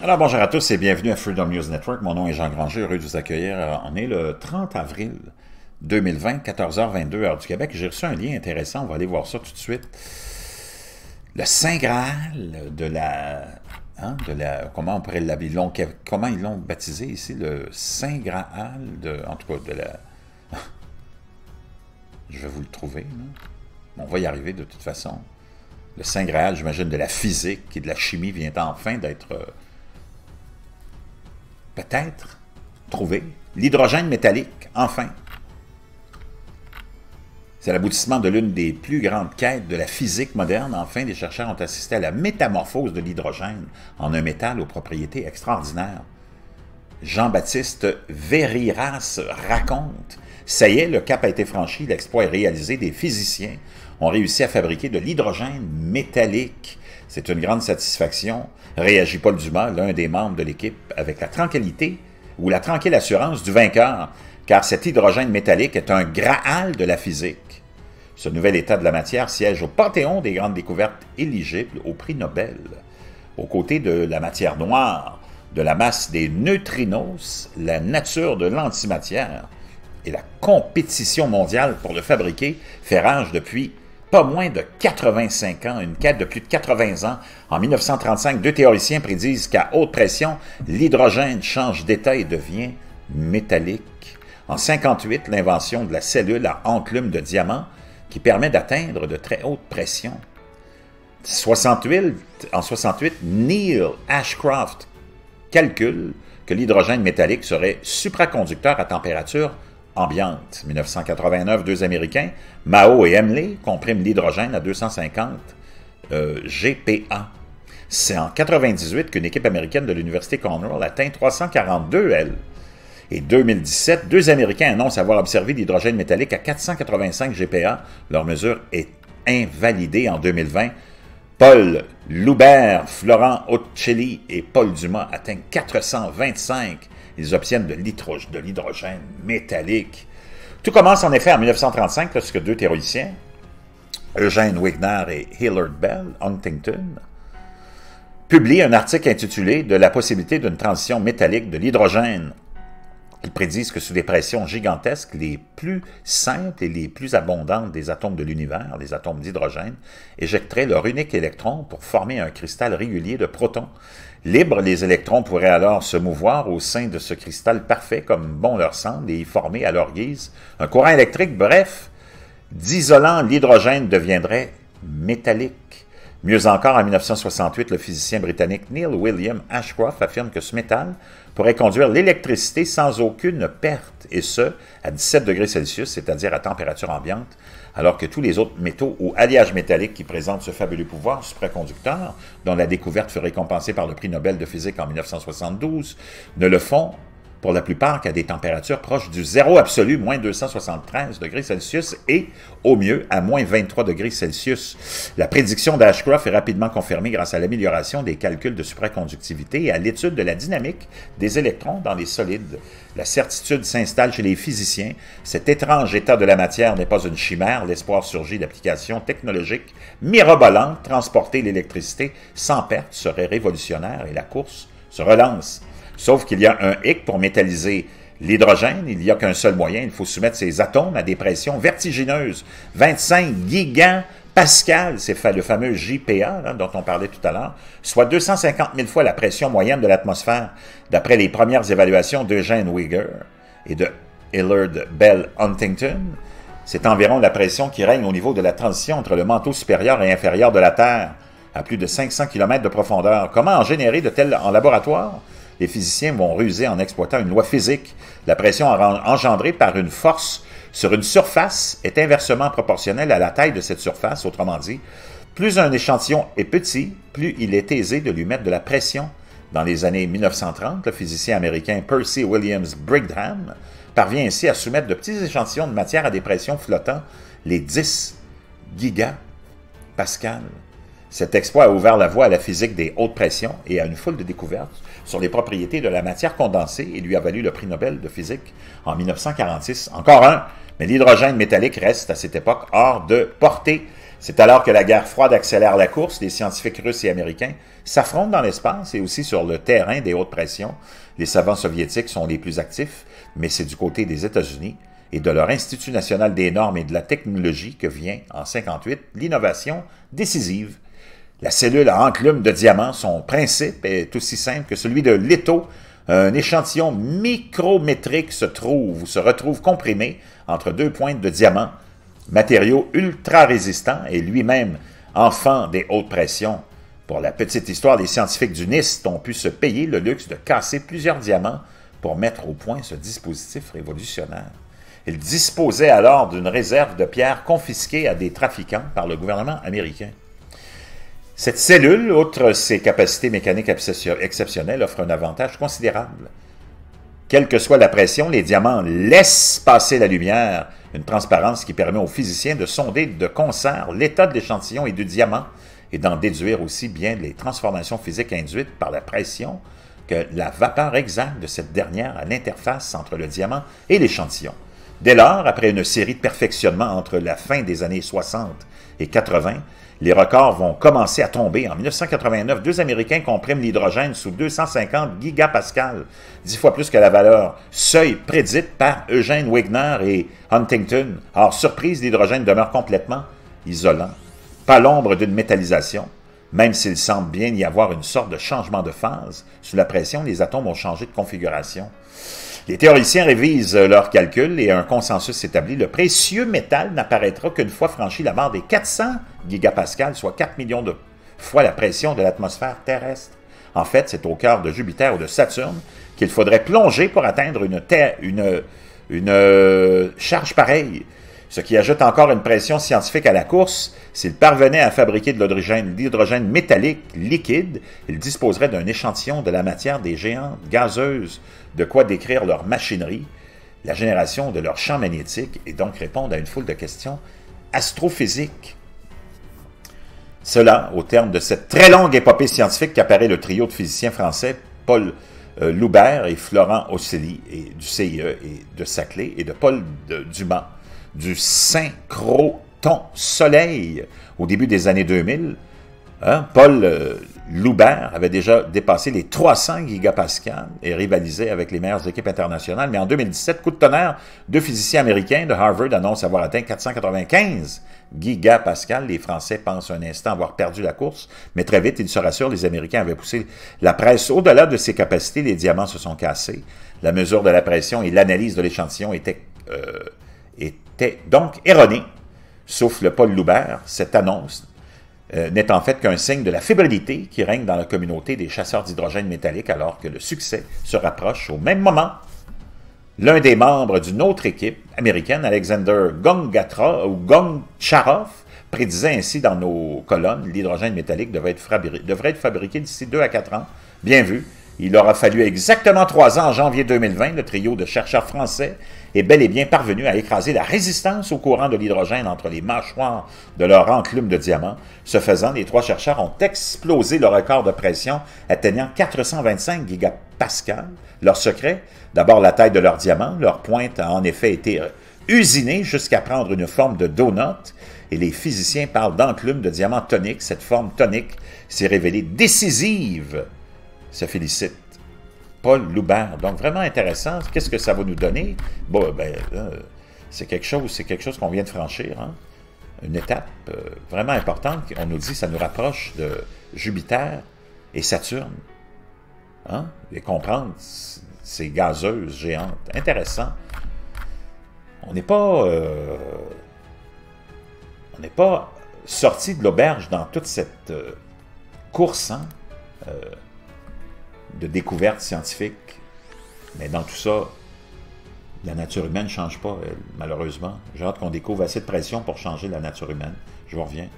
Alors bonjour à tous et bienvenue à Freedom News Network. Mon nom est Jean Granger, heureux de vous accueillir. On est le 30 avril 2020, 14h22, heure du Québec. J'ai reçu un lien intéressant, on va aller voir ça tout de suite. Le Saint Graal de la... comment on pourrait l'appeler? Comment ils l'ont baptisé ici? Le Saint Graal en tout cas, de la... Je vais vous le trouver. On va y arriver de toute façon. Le Saint Graal, j'imagine, de la physique et de la chimie vient enfin d'être... peut-être trouvé. L'hydrogène métallique, enfin. C'est l'aboutissement de l'une des plus grandes quêtes de la physique moderne. Enfin, les chercheurs ont assisté à la métamorphose de l'hydrogène en un métal aux propriétés extraordinaires. Jean-Baptiste Veriras raconte « Ça y est, le cap a été franchi, l'exploit est réalisé, des physiciens ont réussi à fabriquer de l'hydrogène métallique. C'est une grande satisfaction. » Réagit Paul Dumas, l'un des membres de l'équipe, avec la tranquillité ou la tranquille assurance du vainqueur, car cet hydrogène métallique est un graal de la physique. Ce nouvel état de la matière siège au panthéon des grandes découvertes éligibles au prix Nobel. Aux côtés de la matière noire, de la masse des neutrinos, la nature de l'antimatière et la compétition mondiale pour le fabriquer fait rage depuis pas moins de 85 ans, une quête de plus de 80 ans. En 1935, deux théoriciens prédisent qu'à haute pression, l'hydrogène change d'état et devient métallique. En 1958, l'invention de la cellule à enclume de diamant qui permet d'atteindre de très hautes pressions. En 68, Neil Ashcroft calcule que l'hydrogène métallique serait supraconducteur à température ambiante. 1989, deux Américains, Mao et Hemley, compriment l'hydrogène à 250 GPa. C'est en 1998 qu'une équipe américaine de l'Université Cornell atteint 342 L. Et 2017, deux Américains annoncent avoir observé l'hydrogène métallique à 485 GPa. Leur mesure est invalidée en 2020. Paul Loubert, Florent Ocelli et Paul Dumas atteignent 425. Ils obtiennent de l'hydrogène métallique. Tout commence en effet en 1935 lorsque deux théoriciens, Eugene Wigner et Hilliard Bell Huntington, publient un article intitulé « De la possibilité d'une transition métallique de l'hydrogène ». Ils prédisent que sous des pressions gigantesques, les plus simples et les plus abondantes des atomes de l'univers, les atomes d'hydrogène, éjecteraient leur unique électron pour former un cristal régulier de protons. Libres, les électrons pourraient alors se mouvoir au sein de ce cristal parfait comme bon leur semble et y former à leur guise un courant électrique. Bref, d'isolant, l'hydrogène deviendrait métallique. Mieux encore, en 1968, le physicien britannique Neil William Ashcroft affirme que ce métal pourrait conduire l'électricité sans aucune perte, et ce, à 17 degrés Celsius, c'est-à-dire à température ambiante, alors que tous les autres métaux ou alliages métalliques qui présentent ce fabuleux pouvoir supraconducteur, dont la découverte fut récompensée par le prix Nobel de physique en 1972, ne le font pour la plupart qu'à des températures proches du zéro absolu, moins 273 degrés Celsius, et au mieux à moins 23 degrés Celsius. La prédiction d'Ashcroft est rapidement confirmée grâce à l'amélioration des calculs de supraconductivité et à l'étude de la dynamique des électrons dans les solides. La certitude s'installe chez les physiciens. Cet étrange état de la matière n'est pas une chimère. L'espoir surgit d'applications technologiques mirobolantes. Transporter l'électricité sans perte serait révolutionnaire et la course se relance. Sauf qu'il y a un hic pour métalliser l'hydrogène. Il n'y a qu'un seul moyen. Il faut soumettre ces atomes à des pressions vertigineuses. 25 gigapascales, c'est le fameux JPa dont on parlait tout à l'heure, soit 250 000 fois la pression moyenne de l'atmosphère, d'après les premières évaluations d'Eugene Wigner et de Hilliard Bell Huntington. C'est environ la pression qui règne au niveau de la transition entre le manteau supérieur et inférieur de la Terre, à plus de 500 km de profondeur. Comment en générer de tels en laboratoire? Les physiciens vont ruser en exploitant une loi physique. La pression engendrée par une force sur une surface est inversement proportionnelle à la taille de cette surface. Autrement dit, plus un échantillon est petit, plus il est aisé de lui mettre de la pression. Dans les années 1930, le physicien américain Percy Williams Brigham parvient ainsi à soumettre de petits échantillons de matière à des pressions flottant les 10 gigapascales. Cet exploit a ouvert la voie à la physique des hautes pressions et à une foule de découvertes sur les propriétés de la matière condensée et lui a valu le prix Nobel de physique en 1946. Encore un, mais l'hydrogène métallique reste à cette époque hors de portée. C'est alors que la guerre froide accélère la course. Les scientifiques russes et américains s'affrontent dans l'espace et aussi sur le terrain des hautes pressions. Les savants soviétiques sont les plus actifs, mais c'est du côté des États-Unis et de leur Institut national des normes et de la technologie que vient, en 1958, l'innovation décisive. La cellule à enclume de diamant, son principe est aussi simple que celui de l'étau. Un échantillon micrométrique se retrouve comprimé entre deux pointes de diamant, matériau ultra résistant et lui-même enfant des hautes pressions. Pour la petite histoire, les scientifiques du NIST ont pu se payer le luxe de casser plusieurs diamants pour mettre au point ce dispositif révolutionnaire. Ils disposaient alors d'une réserve de pierres confisquées à des trafiquants par le gouvernement américain. Cette cellule, outre ses capacités mécaniques exceptionnelles, offre un avantage considérable. Quelle que soit la pression, les diamants laissent passer la lumière, une transparence qui permet aux physiciens de sonder de concert l'état de l'échantillon et du diamant et d'en déduire aussi bien les transformations physiques induites par la pression que la vapeur exacte de cette dernière à l'interface entre le diamant et l'échantillon. Dès lors, après une série de perfectionnements entre la fin des années 60 et 80, les records vont commencer à tomber. En 1989, deux Américains compriment l'hydrogène sous 250 gigapascales, 10 fois plus que la valeur seuil prédite par Eugene Wigner et Huntington. Or, surprise, l'hydrogène demeure complètement isolant. Pas l'ombre d'une métallisation. Même s'il semble bien y avoir une sorte de changement de phase, sous la pression, les atomes ont changé de configuration. Les théoriciens révisent leurs calculs et un consensus s'établit. Le précieux métal n'apparaîtra qu'une fois franchi la barre des 400 gigapascales, soit 4 millions de fois la pression de l'atmosphère terrestre. En fait, c'est au cœur de Jupiter ou de Saturne qu'il faudrait plonger pour atteindre une charge pareille. Ce qui ajoute encore une pression scientifique à la course. S'il parvenait à fabriquer de l'hydrogène métallique liquide, il disposerait d'un échantillon de la matière des géantes gazeuses, de quoi décrire leur machinerie, la génération de leur champ magnétique et donc répondre à une foule de questions astrophysiques. Cela, au terme de cette très longue épopée scientifique qu'apparaît le trio de physiciens français, Paul Loubert et Florent Osselli, et du CIE et de Saclay, et de Paul Dumas, du synchroton Soleil au début des années 2000, Paul Loubert avait déjà dépassé les 300 gigapascales et rivalisait avec les meilleures équipes internationales. Mais en 2017, coup de tonnerre, deux physiciens américains de Harvard annoncent avoir atteint 495 gigapascales. Les Français pensent un instant avoir perdu la course, mais très vite, ils se rassurent, les Américains avaient poussé la presse au-delà de ses capacités. Les diamants se sont cassés. La mesure de la pression et l'analyse de l'échantillon étaient donc erronée. Sauf le Paul Loubert, cette annonce n'est en fait qu'un signe de la fébrilité qui règne dans la communauté des chasseurs d'hydrogène métallique alors que le succès se rapproche au même moment. L'un des membres d'une autre équipe américaine, Alexander Goncharov, prédisait ainsi dans nos colonnes l'hydrogène métallique devrait être fabriqué d'ici 2 à 4 ans. Bien vu. Il aura fallu exactement 3 ans en janvier 2020. Le trio de chercheurs français est bel et bien parvenu à écraser la résistance au courant de l'hydrogène entre les mâchoires de leur enclume de diamant. Ce faisant, les 3 chercheurs ont explosé le record de pression, atteignant 425 gigapascales. Leur secret, d'abord la taille de leur diamant. Leur pointe a en effet été usinée jusqu'à prendre une forme de donut. Et les physiciens parlent d'enclume de diamant tonique. Cette forme tonique s'est révélée décisive. Se félicite Paul Loubert. Donc, vraiment intéressant. Qu'est-ce que ça va nous donner? Bon, c'est quelque chose qu'on vient de franchir. Hein? Une étape vraiment importante. On nous dit que ça nous rapproche de Jupiter et Saturne. Hein? Et comprendre ces gazeuses géantes. Intéressant. On n'est pas sorti de l'auberge dans toute cette course, hein? De découvertes scientifiques. Mais dans tout ça, la nature humaine ne change pas, malheureusement. J'ai hâte qu'on découvre assez de pression pour changer la nature humaine. Je vous reviens.